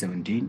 17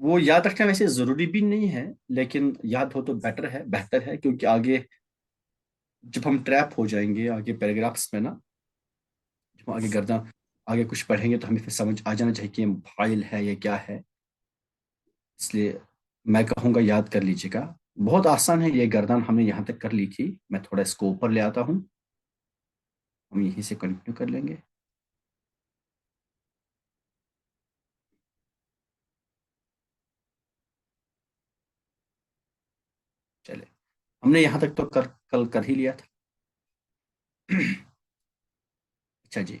وہ یاد رکھنا ویسے ضروری بھی نہیں ہے، لیکن یاد ہو تو بیٹر ہے، بہتر ہے، کیونکہ آگے جب ہم ٹریپ ہو جائیں گے آگے پیراگرافس میں نا، جب ہم آگے گرداں آگے کچھ پڑھیں گے تو ہمیں پھر سمجھ آ جانا چاہیے کہ یہ فائل ہے یہ کیا ہے. اس لیے میں کہوں گا یاد کر لیجیے گا. بہت آسان ہے، یہ گردان ہم نے یہاں تک کر لی تھی. میں تھوڑا اس کو اوپر لے آتا ہوں، ہم یہیں سے کنٹینیو کر لیں گے. چلے، ہم نے یہاں تک تو کل کر ہی لیا تھا. اچھا جی،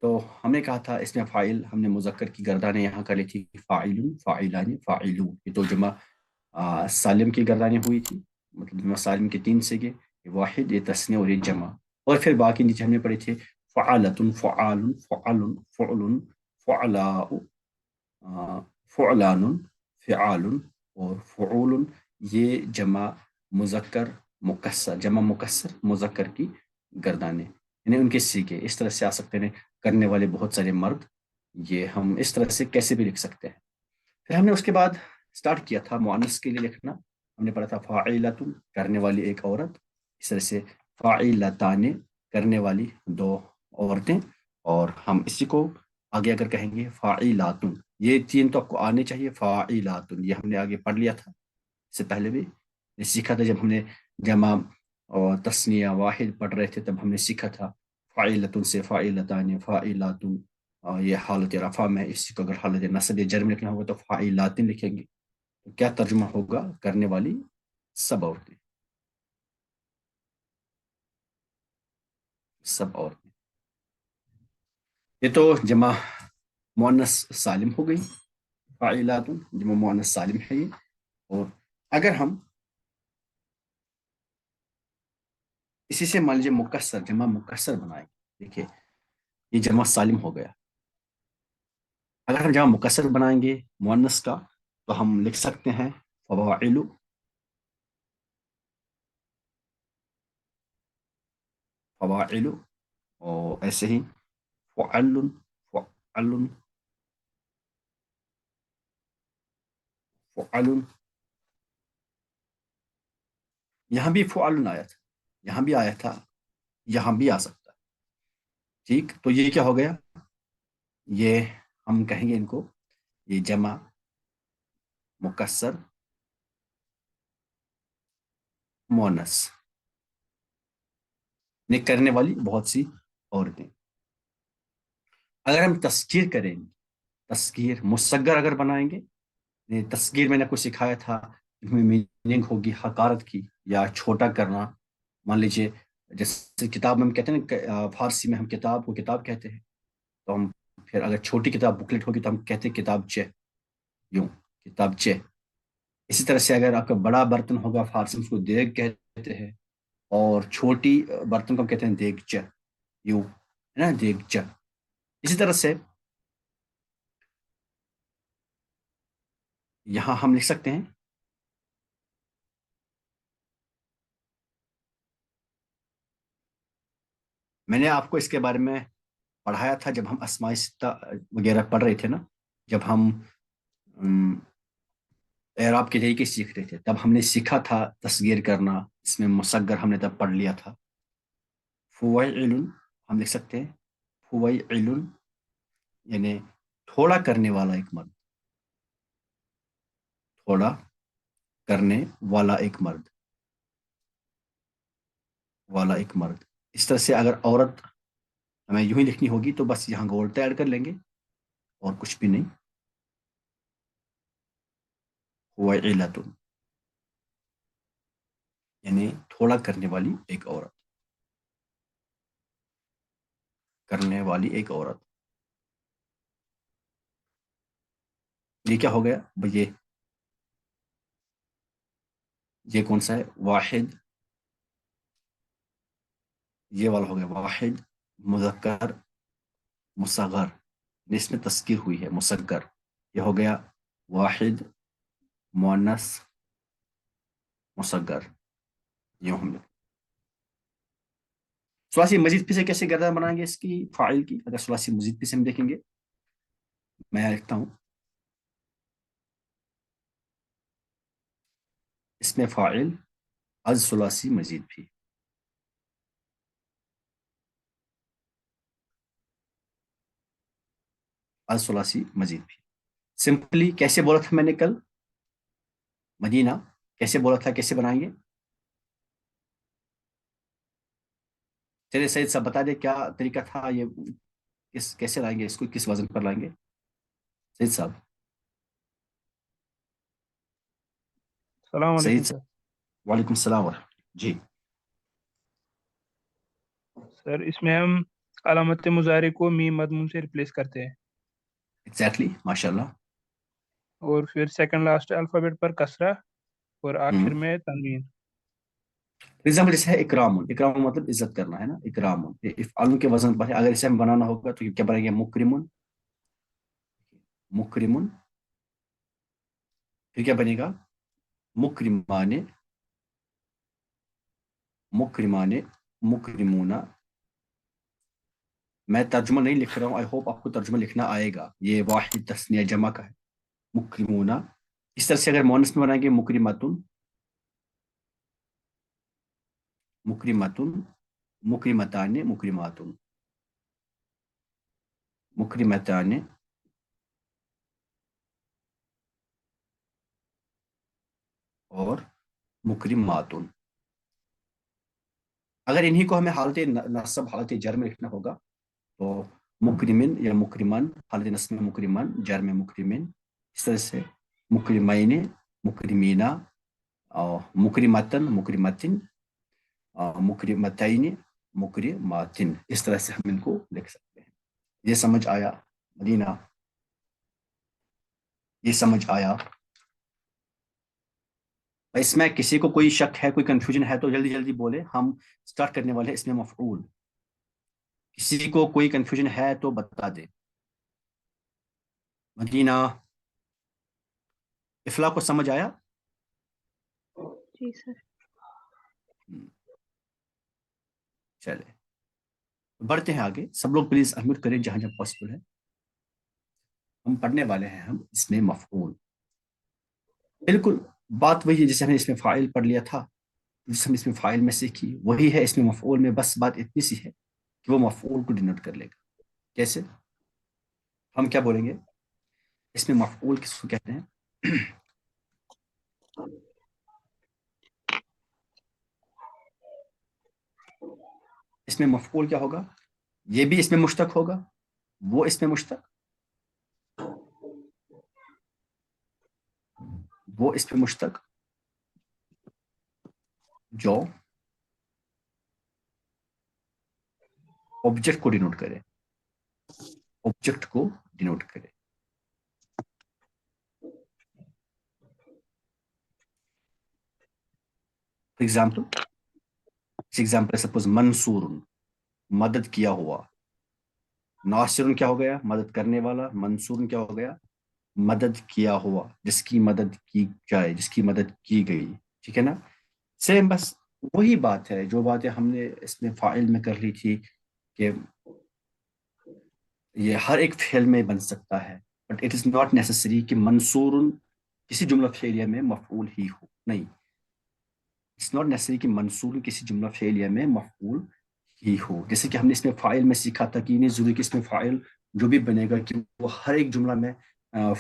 تو ہم نے کہا تھا اس میں فائل ہم نے مذکر کی گردانیں یہاں کر لی تھی، فاعل، فاعلان، فاعلون. یہ تو جمع سالم کی گردانیں ہوئی تھی، مطلب جمع سالم کے تین سگے، یہ واحد، یہ تسنیہ اور یہ جمع. اور پھر باقی نیچے ہم نے پڑھی تھی فعالۃ، فعال، فعل، فعل، فعلاء، فعلان، فعال اور فعول. یہ جمع مذکر مکسر، جمع مکسر مذکر کی گردانیں، یعنی ان کے سیکھے اس طرح سے آ سکتے ہیں. کرنے والے بہت سارے مرد، یہ ہم اس طرح سے کیسے بھی لکھ سکتے ہیں. پھر ہم نے اس کے بعد سٹارٹ کیا تھا مؤنث کے لیے لکھنا. ہم نے پڑھا تھا فاعلۃ، کرنے والی ایک عورت. اس طرح سے فاعلتان، کرنے والی دو عورتیں. اور ہم اسی کو آگے اگر کہیں گے فاعلات، یہ تین تو آپ کو آنے چاہیے. فاعلات یہ ہم نے آگے پڑھ لیا تھا، اس سے پہلے بھی سیکھا تھا جب ہم نے جمع اور تسنیہ واحد پڑھ رہے تھے، تب ہم نے سیکھا تھا فاعلۃ سے فاعلتان، فاعلات. یہ حالت رفع میں، اسی کو اگر حالت نصب یا جر میں لکھنا ہوگا تو فاعلات لکھیں گے. تو کیا ترجمہ ہوگا؟ کرنے والی سب عورتیں، سب عورتیں. یہ تو جمع مؤنث سالم ہو گئی، فاعلات جمع مؤنث سالم ہے یہ. اور اگر ہم اسی سے مان لیجیے مکسر، جمع مکسر بنائیں گے، دیکھیے یہ جمع سالم ہو گیا. اگر ہم جمع مکسر بنائیں گے مؤنث کا، تو ہم لکھ سکتے ہیں فواعل، فواعل، اور ایسے ہی فعل، فعل، فعل. یہاں بھی فعل آیا تھا، یہاں بھی آیا تھا، یہاں بھی آ سکتا ہے. ٹھیک، تو یہ کیا ہو گیا؟ یہ ہم کہیں گے ان کو یہ جمع مکسر مؤنث، نے کرنے والی بہت سی عورتیں. اگر ہم تذکیر کریں گے، تذکیر مصغر اگر بنائیں گے، تذکیر میں نے کچھ سکھایا تھا، اس میں میننگ ہوگی حقارت کی یا چھوٹا کرنا. مان لیجیے جیسے کتاب میں ہم کہتے ہیں نا، فارسی میں ہم کتاب کو کتاب کہتے ہیں، تو ہم پھر اگر چھوٹی کتاب بکلیٹ ہوگی تو ہم کہتے ہیں کتاب چہ، یوں کتاب چہ. اسی طرح سے اگر آپ کا بڑا برتن ہوگا فارسی میں اس کو دیگ کہتے ہیں، اور چھوٹی برتن کو ہم کہتے ہیں دیگچہ، یوں ہے نا، دیگچہ. اسی طرح سے یہاں ہم لکھ سکتے ہیں میں نے آپ کو اس کے بارے میں پڑھایا تھا جب ہم اسماء ستہ وغیرہ پڑھ رہے تھے نا، جب ہم اعراب کے طریقے سیکھ رہے تھے، تب ہم نے سیکھا تھا تصغیر کرنا. اس میں مصغر ہم نے تب پڑھ لیا تھا. فویعل ہم لکھ سکتے ہیں فویعل، یعنی تھوڑا کرنے والا ایک مرد، تھوڑا کرنے والا ایک مرد، والا ایک مرد. اس طرح سے اگر عورت ہمیں یوں ہی لکھنی ہوگی تو بس یہاں گولٹا ایڈ کر لیں گے اور کچھ بھی نہیں. فویعلۃ یعنی تھوڑا کرنے والی ایک عورت، کرنے والی ایک عورت. یہ کیا ہو گیا یہ کون سا ہے؟ واحد، یہ والا ہو گیا واحد مذکر مصغر، اس میں تذکیر ہوئی ہے مصغر. یہ ہو گیا واحد مؤنث مصغر. یوں ہم ثلاثی مزید پہ سے کیسے گردان بنائیں گے اس کی فاعل کی؟ اگر ثلاثی مزید پہ سے ہم دیکھیں گے، میں لکھتا ہوں اسم فاعل از ثلاثی مزید بھی. از ثلاثی مزید بھی. سمپلی کیسے بولا تھا میں نے کل مدینہ کیسے بولا تھا, کیسے بنائیں گے؟ چلیے سید صاحب بتا دیں کیا طریقہ تھا, یہ کیسے لائیں گے اس کو, کس وزن پر لائیں گے سید صاحب؟ السلام علیکم سید سر. صاحب وعلیکم السلام ورحمۃ اللہ. جی سر اس میں ہم علامت مضارع کو میم مضموم سے ریپلیس کرتے ہیں ایگزیکٹلی ماشاء اللہ. اور پھر سیکنڈ لاسٹ الفابیٹ پر کسرہ اور آخر میں تنوین. فار ایگزامپل جیسے ہے اکرام, اکرام مطلب عزت کرنا ہے نا, اکرام افعال کے وزن پر ہے. اگر اسے ہم بنانا ہوگا تو کیا بنائیں گے؟ مکرمن, مکرمن. پھر کیا بنے گا؟ مکرمان, مکرمان, مکرمونا. میں ترجمہ نہیں لکھ رہا ہوں, آئی ہوپ آپ کو ترجمہ لکھنا آئے گا. یہ واحد تثنیہ جمع کا ہے, مکرمونا. اس طرح سے اگر مونس میں بنائیں گے مکرماتن, مکرماتن, مکرمتان, مکرماتن, مکرمتان, اور مکرماتن. اگر انہی کو ہمیں حالت نصب حالت جر میں لکھنا ہوگا تو مکرمن یا مکرمان, حالت نصب میں مکرمان, جر میں مکرمن. اس طرح سے مکرمین, مکرمینا, مکرمتن, مکرمتن, مکرمتین, مکرماتن. اس طرح سے ہم ان کو لکھ سکتے ہیں. یہ سمجھ آیا مدینہ؟ یہ سمجھ آیا؟ اس میں کسی کو کوئی شک ہے, کوئی کنفیوژن ہے تو جلدی جلدی بولے. ہم سٹارٹ کرنے والے ہیں اس میں مفعول. کسی کو کوئی کنفیوژن ہے تو بتا دے. مدینہ افلا کو سمجھ آیا؟ جی سر. چلے بڑھتے ہیں آگے. سب لوگ پلیز انمیوٹ کریں جہاں جہاں پاسبل ہے. ہم پڑھنے والے ہیں ہم اس میں مفعول. بالکل بات وہی ہے جسے ہم نے اس میں فاعل پڑھ لیا تھا, جس ہم اس میں فاعل میں سیکھی وہی ہے اس میں مفعول میں. بس بات اتنی سی ہے کہ وہ مفعول کو ڈینوٹ کر لے گا. کیسے؟ ہم کیا بولیں گے اس میں مفعول کس کو کہتے ہیں؟ اس میں مفعول کیا ہوگا؟ یہ بھی اس میں مشتق ہوگا, وہ اس میں مشتق, وہ اس پہ مشتق, جو آبجیکٹ کو ڈینوٹ کرے, آبجیکٹ کو ڈینوٹ کرے. فار ایگزامپل سپوز منصور, مدد کیا ہوا. ناصر کیا ہو گیا؟ مدد کرنے والا. منصور کیا ہو گیا؟ مدد کیا ہوا, جس کی مدد کی جائے, جس کی مدد کی گئی. ٹھیک ہے نا؟ سیم بس وہی بات ہے جو باتیں ہم نے اس میں فاعل میں کر لی تھی کہ یہ ہر ایک فعل میں بن سکتا ہے, but it is not necessary کہ منصور کسی جملہ فعلیہ میں مفعول ہی ہو. نہیں, اٹس ناٹ نیسسری کہ منصور کسی جملہ فعلیہ میں مفعول ہی ہو. جیسے کہ ہم نے اس میں فاعل میں سیکھا تھا کہ یہ نہیں ضروری کہ اس میں فاعل جو بھی بنے گا کہ وہ ہر ایک جملہ میں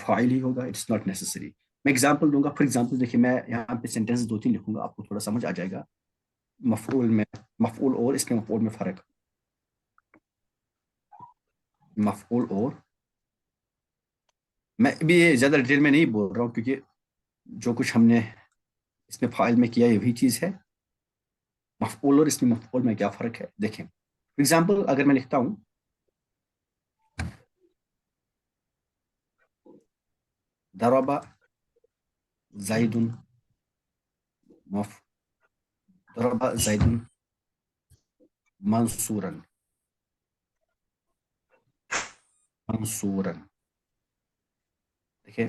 فاعل ہی ہوگا. It's not necessary. میں ایگزامپل دوں گا. فار ایگزامپل دیکھیے, میں یہاں پہ سینٹینس 2-3 لکھوں گا, آپ کو تھوڑا سمجھ آ جائے گا مفعول میں, مفعول اور اس میں مفعول میں فرق. مفعول اور, میں بھی یہ زیادہ ڈیٹیل میں نہیں بول رہا ہوں کیونکہ جو کچھ ہم نے اس میں فاعل میں کیا یہ وہی چیز ہے. مفعول اور اس میں مفعول میں کیا فرق ہے دیکھیں. فار ایگزامپل اگر میں لکھتا ہوں ضرب زید, ضرب زید منصورا, منصورا. دیکھیں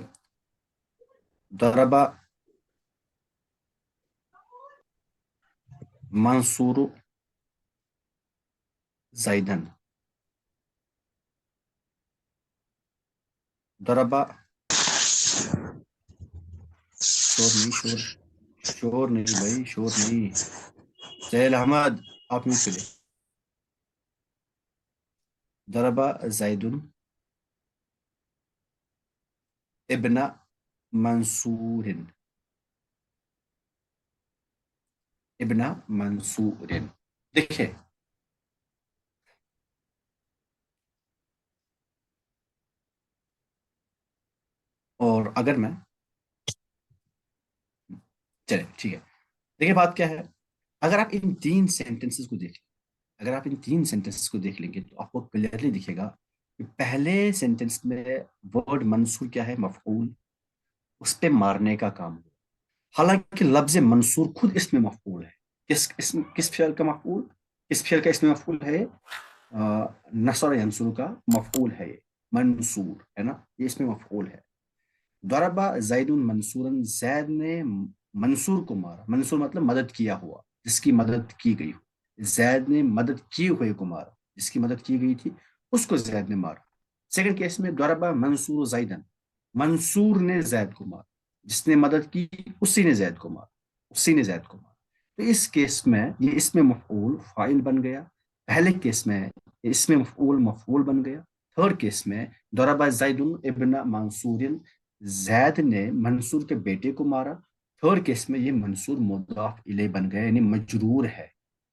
ضرب منصور زیدن, ضرب, شور نہیں, شور شور نہیں بھائی، شور نہیں. سہیل احمد آپ میوٹ پہ لے. ضربہ زید ابن منصور، ابن منصور. دیکھیں اور اگر میں، چلے ٹھیک ہے، دیکھیں بات کیا ہے. اگر آپ ان تین سینٹنسز کو دیکھ لیں، اگر آپ ان تین سینٹنسز کو دیکھ لیں گے تو آپ کو کلیئرلی دکھے گا کہ پہلے سینٹنس میں ورڈ منصور کیا ہے؟ مفعول، اس پہ مارنے کا کام ہوا. حالانکہ لفظ منصور خود اس میں مفعول ہے. کس فعل کا مفعول؟ کس فعل کا اس میں مفعول ہے؟ نصر ینصر کا مفعول ہے یہ، منصور ہے نا، یہ اس میں مفعول ہے. ضربہ زید منصورا، زید نے منصور کو مارا. منصور مطلب مدد کیا ہوا، جس کی مدد کی گئی ہو. زید نے مدد کی ہوئے کو مارا، جس کی مدد کی گئی تھی اس کو زید نے مارا. سیکنڈ کیس میں ضربہ منصور زیدن، منصور نے زید کو مارا، جس نے مدد کی اسی نے زید کو مارا، اسی نے زید کو مارا. تو اس کیس میں یہ اس میں مفعول فاعل بن گیا. پہلے کیس میں اس میں مفعول مفعول بن گیا. تھرڈ کیس میں ضربہ زید ابن منصور، زید نے منصور کے بیٹے کو مارا. تھرڈ کیس میں یہ منصور مضاف الیہ بن گیا، یعنی مجرور ہے.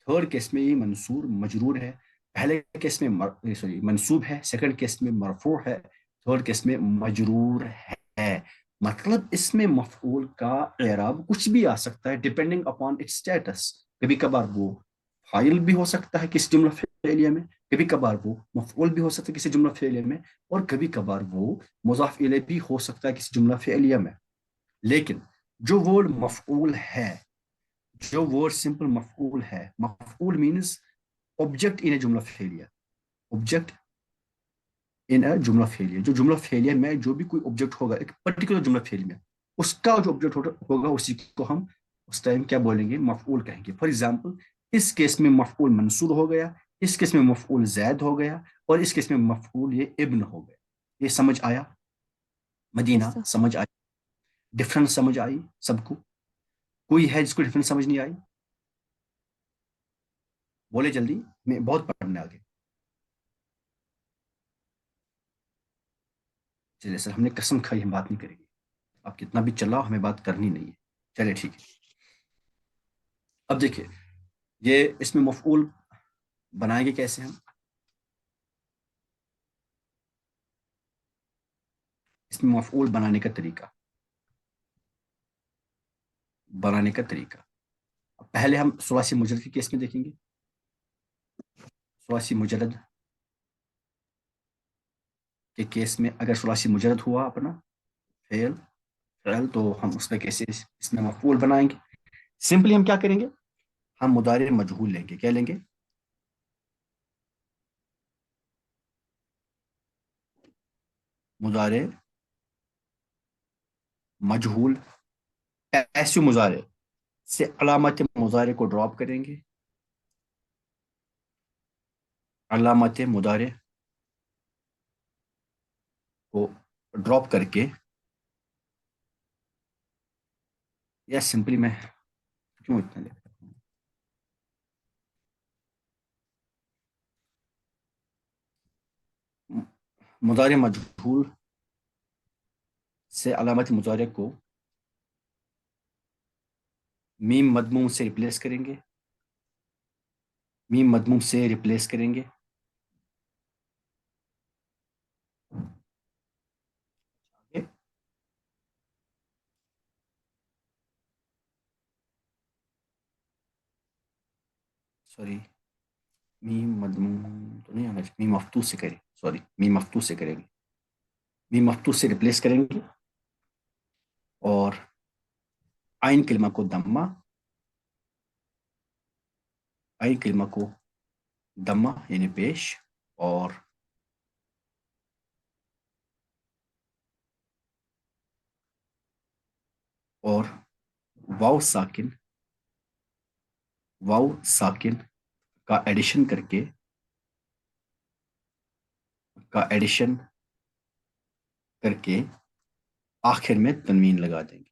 تھرڈ کیس میں یہ منصور مجرور ہے. پہلے کیس میں سوری منصوب ہے، سیکنڈ کیس میں مرفوع ہے، تھرڈ کیس میں مجرور ہے. مطلب اس میں مفعول کا اعراب کچھ بھی آ سکتا ہے ڈپینڈنگ اپان اٹس اسٹیٹس. کبھی کبھار وہ فاعل بھی ہو سکتا ہے کسی جملہ فعلیہ میں، کبھی کبھار وہ مفعول بھی ہو سکتا ہے کسی جملہ فعلیہ میں، اور کبھی کبھار وہ مضاف الیہ بھی ہو سکتا ہے کسی جملہ فعلیہ میں. لیکن جو ورڈ مفعول ہے، جو ورڈ سمپل مفعول ہے، مفعول مینز آبجیکٹ ان اے جملہ فعلیہ، آبجیکٹ ان اے جملہ فعلیہ. جو جملہ فعلیہ میں جو بھی کوئی آبجیکٹ ہوگا ایک پرٹیکولر جملہ فعلیہ میں، اس کا جو آبجیکٹ ہوگا اسی کو ہم اس ٹائم کیا بولیں گے؟ مفعول کہیں گے. فار ایگزامپل اس کیس میں مفعول منصور ہو گیا، اس کیس میں مفعول زید ہو گیا، اور اس کیس میں مفعول یہ ابن ہو گیا. یہ سمجھ آیا؟ مدینہ Yes, sir. سمجھ آئی؟ ڈفرنس سمجھ آئی سب کو؟ کوئی ہے جس کو ڈفرنس سمجھ نہیں آئی؟ بولے جلدی، میں بہت پڑھنے آگے. چلیے سر، ہم نے قسم کھائی ہم بات نہیں کریں گے. آپ کتنا بھی چلاؤ ہمیں بات کرنی نہیں ہے. چلے ٹھیک ہے. اب دیکھیے یہ اس میں مفعول بنائیں گے کیسے ہم؟ اس میں مفعول بنانے کا طریقہ، پہلے ہم ثلاثی مجرد کے کیس میں دیکھیں گے. ثلاثی مجرد کے کیس میں اگر ثلاثی مجرد ہوا اپنا فعل تو ہم اس میں کیسے اس میں مفعول بنائیں گے؟ سمپلی ہم کیا کریں گے؟ ہم مضارع مجہول لیں گے. کیا لیں گے؟ مضارع مجہول. ایسے مضارع سے علامت مضارع کو ڈراپ کریں گے. علامت مضارع کو ڈراپ کر کے، یا سمپلی میں کیوں اتنا لکھتا ہوں؟ مضارع مجہول سے علامت مضارع کو میم مضموم سے ریپلیس کریں گے. میم مضموم سے ریپلیس کریں گے. سوری، میم مضموم تو نہیں آنا چاہیے، میم مفتوح سے کریں. سوری، میم مفتوح سے کریں گے. میم مفتوح سے ریپلیس کریں گے اور عین کلمہ کو دمہ، عین کلمہ کو دمہ یعنی پیش، اور واو ساکن، واو ساکن کا ایڈیشن کر کے، آخر میں تنوین لگا دیں گے.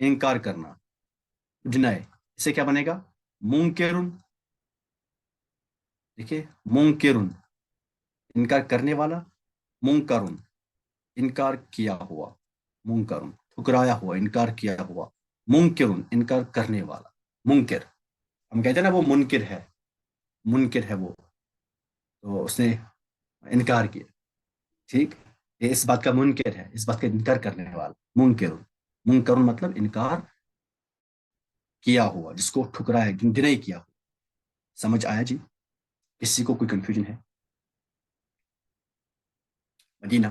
انکار کرنا, ڈینائی. اسے کیا بنے گا؟ منکرن. دیکھیے منکرن انکار کرنے والا, منکرن انکار کیا ہوا, منکرن ٹھکرایا ہوا, انکار کیا ہوا, منکرن انکار کرنے والا. منکر ہم کہتے ہیں نا وہ منکر ہے, منکر ہے وہ, تو اس نے انکار کیا. ٹھیک, یہ اس بات کا منکر ہے, اس بات کا انکار کرنے والا. منکرن, منکرن مطلب انکار کیا ہوا, جس کو ٹھکرایا, ڈینائی کیا ہوا. سمجھ آیا جی؟ کسی کو کوئی کنفیوژن ہے؟ مدینہ,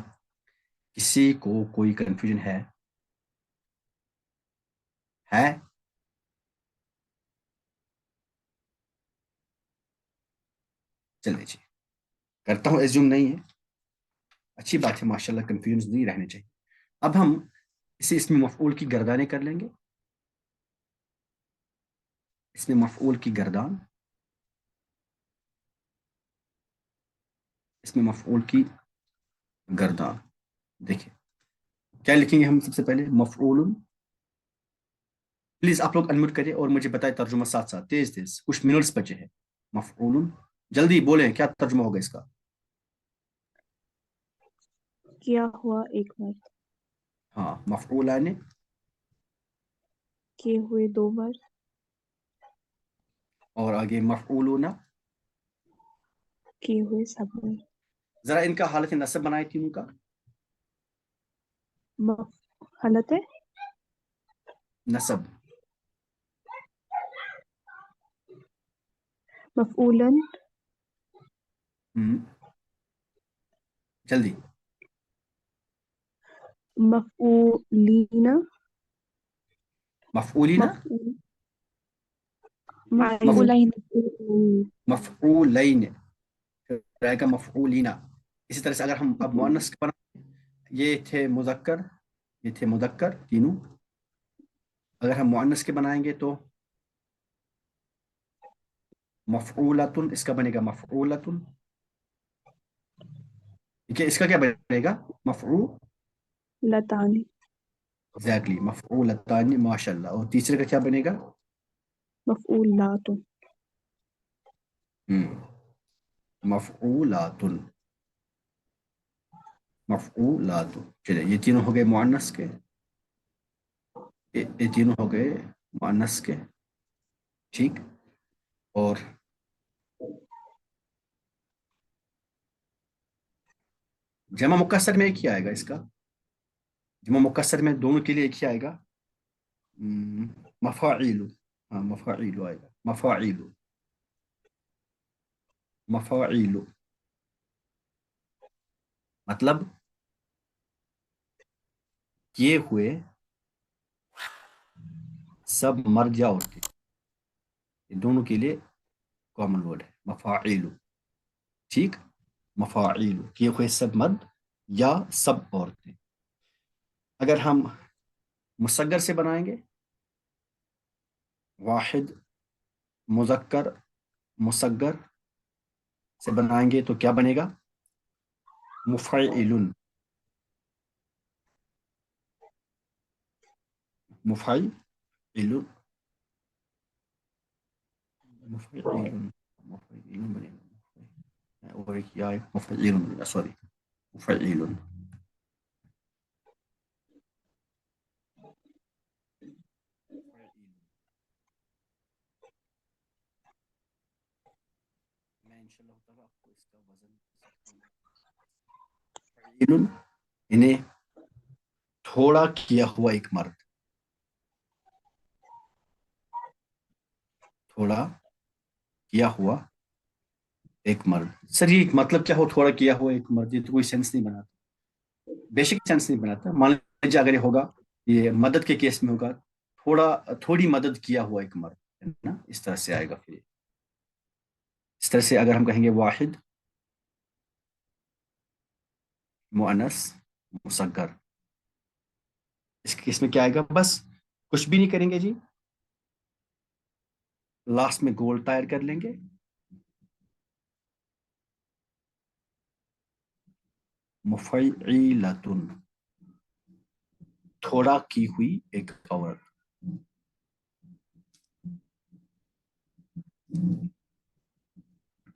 کسی کو کوئی کنفیوژن ہے؟ چلے جی, کرتا ہوں ایزیوم نہیں ہے, اچھی بات ہے ماشاءاللہ, کنفیوژن نہیں رہنے چاہیے. اب ہم اسے اس میں مفعول کی گردانیں کر لیں گے. اس میں مفعول کی گردان, اس میں مفعول کی گردان. دیکھیں کیا لکھیں گے ہم سب سے پہلے؟ مفعول. پلیز آپ لوگ انمیوٹ کریں اور مجھے بتائیں ترجمہ ساتھ ساتھ, تیز تیز, کچھ منٹس بچے ہیں. مفعول, جلدی بولیں کیا ترجمہ ہوگا اس کا؟ کیا ہوا ایک مرد. ہاں, مفعولان, کیے ہوئے دو مرد. اور آگے مفعولون. کیے ہوئے سب مرد. ذرا ان کا حالت نصب بنائے تینوں کا. حالت ہے نصب, مفعولاً. جلدی. مفعولین. مفعولین, مفعول مفعولین. مفعولین, رہے گا مفعولین. اسی طرح سے اگر ہم اب مؤنث کا بنائیں, یہ تھے مذکر, یہ تھے مذکر تینوں. اگر ہم مؤنث کے بنائیں گے تو مفعولتن, اس کا بنے گا مفعولتن. ٹھیک ہے, اس کا کیا بنے گا؟ مفعول, لتانی. ایگزیکٹلی مفعولتان, ماشاء اللہ. اور تیسرے کا کیا بنے گا؟ مفعولات. مفعولات, مفعولات. چلے یہ تینوں ہو گئے مؤنث کے, یہ تینوں ہو گئے مؤنث کے. ٹھیک, اور جمع مکسر میں ایک ہی آئے گا اس کا. جمع مکسر میں دونوں کے لیے ایک ہی آئے گا, مفاعیل. ہاں مفاعیل آئے گا, مفاعیل, مفاعیل. مطلب کیے ہوئے سب مرد یا عورتیں, یہ دونوں کے لیے کامن ورڈ ہے مفاعیل. ٹھیک, مفاعیل, کیے ہوئے سب مرد یا سب عورتیں. اگر ہم مصغر سے بنائیں گے, واحد مذکر مصغر سے بنائیں گے تو کیا بنے گا؟ مفعیل, مفعیل, مفعیل, مفعیل بنے گا. اور ایک کیا ہے مفعیل بنے گا, سوری مفعیل. میں انشاءاللہ تعالیٰ آپ کو اس کا وزن فعیل, انہیں تھوڑا کیا ہوا ایک مرد, تھوڑا کیا ہوا ایک مرد. سر یہ مطلب کیا ہو تھوڑا کیا ہوا ایک مرد؟ یہ تو کوئی سینس نہیں بناتا, بیسک سینس نہیں بناتا. مان لیجیے اگر یہ ہوگا, یہ مدد کے کیس میں ہوگا, تھوڑی مدد کیا ہوا ایک مرد ہے نا, اس طرح سے آئے گا. پھر اس طرح سے اگر ہم کہیں گے واحد مؤنث مصغر, اس کیس میں کیا آئے گا؟ بس کچھ بھی نہیں کریں گے جی, لاسٹ میں گول ٹائر کر لیں گے, مفعیلتن, تھوڑا کی ہوئی ایک عورت.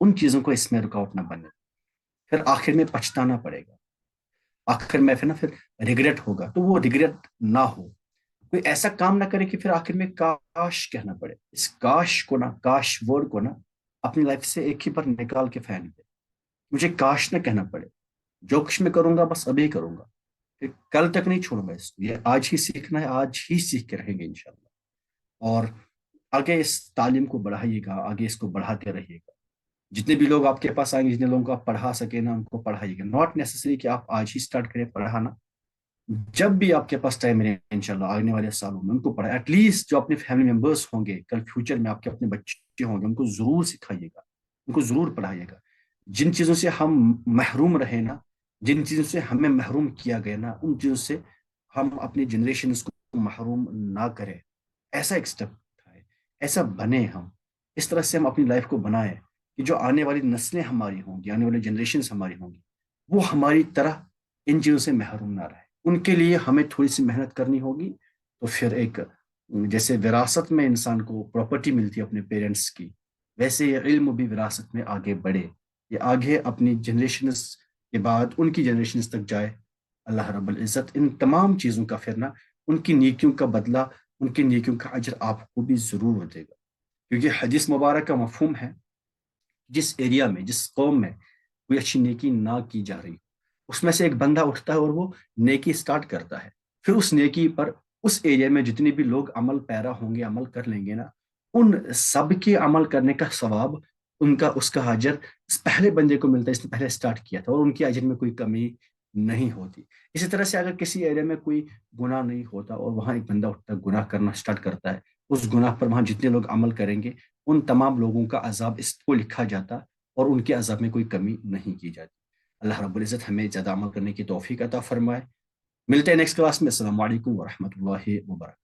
ان چیزوں کو اس میں رکاوٹ نہ بنے، پھر آخر میں پچھتانا پڑے گا، آخر میں پھر ریگریٹ ہوگا، تو وہ ریگریٹ نہ ہو، کوئی ایسا کام نہ کرے کہ پھر آخر میں کاش کہنا پڑے۔ اس کاش کو نا، کاش ورڈ کو نا اپنی لائف سے ایک ہی بار نکال کے پھینک دے، مجھے کاش نہ کہنا پڑے، جو کچھ میں کروں گا بس ابھی کروں گا، پھر کل تک نہیں چھوڑوں گا اس کو، یہ آج ہی سیکھنا ہے، آج ہی سیکھ کے رہیں گے انشاءاللہ۔ اور آگے اس تعلیم کو بڑھائیے گا، آگے اس کو بڑھاتے رہیے گا، جتنے بھی لوگ آپ کے پاس آئیں گے، جتنے لوگوں کو آپ پڑھا سکیں نا، ان کو پڑھائیے گا، ناٹ نیسسری کہ آپ آج ہی اسٹارٹ کریں پڑھانا، جب بھی آپ کے پاس ٹائم ملے انشاءاللہ آنے والے سالوں میں ان کو پڑھائیں، ایٹ لیسٹ جو اپنے فیملی ممبرس ہوں گے، کل فیوچر میں آپ کے اپنے بچے ہوں گے، ان کو ضرور سکھائیے گا، ان کو ضرور پڑھائیے گا۔ جن چیزوں سے ہم محروم رہے نا، جن چیزوں سے ہمیں محروم کیا گیا نا، ان چیزوں سے ہم اپنی جنریشنز کو محروم نہ کریں، ایسا ایک اسٹیپ اٹھائیں، ایسا بنے ہم، اس طرح سے ہم اپنی لائف کو بنائیں کہ جو آنے والی نسلیں ہماری ہوں گی، آنے والی جنریشنز ہماری ہوں گی، وہ ہماری طرح ان چیزوں سے محروم نہ رہے۔ ان کے لیے ہمیں تھوڑی سی محنت کرنی ہوگی، تو پھر ایک جیسے وراثت میں انسان کو پراپرٹی ملتی ہے اپنے پیرنٹس کی، ویسے یہ علم بھی وراثت میں آگے بڑھے، یہ آگے اپنی جنریشنز کے بعد ان کی جنریشنز تک جائے۔ اللہ رب العزت ان تمام چیزوں کا پھر نا، ان کی نیکیوں کا بدلہ، ان کی نیکیوں کا اجر آپ کو بھی ضرور دے گا، کیونکہ حدیث مبارک کا مفہوم ہے، جس ایریا میں، جس قوم میں کوئی اچھی نیکی نہ کی جا رہی، اس میں سے ایک بندہ اٹھتا ہے اور وہ نیکی سٹارٹ کرتا ہے، پھر اس نیکی پر اس ایریا میں جتنے بھی لوگ عمل پیرا ہوں گے، عمل کر لیں گے نا، ان سب کے عمل کرنے کا ثواب، ان کا اس کا اجر اس پہلے بندے کو ملتا ہے، اس نے پہلے سٹارٹ کیا تھا، اور ان کے اجر میں کوئی کمی نہیں ہوتی۔ اسی طرح سے اگر کسی ایریا میں کوئی گناہ نہیں ہوتا اور وہاں ایک بندہ اٹھتا ہے، گناہ کرنا سٹارٹ کرتا ہے، اس گناہ پر وہاں جتنے لوگ عمل کریں گے، ان تمام لوگوں کا عذاب اس کو لکھا جاتا اور ان کے عذاب میں کوئی کمی نہیں کی جاتی۔ اللہ رب العزت ہمیں زیادہ عمل کرنے کی توفیق عطا فرمائے۔ ملتے ہیں نیکسٹ کلاس میں۔ السلام علیکم ورحمۃ اللہ وبرکاتہ۔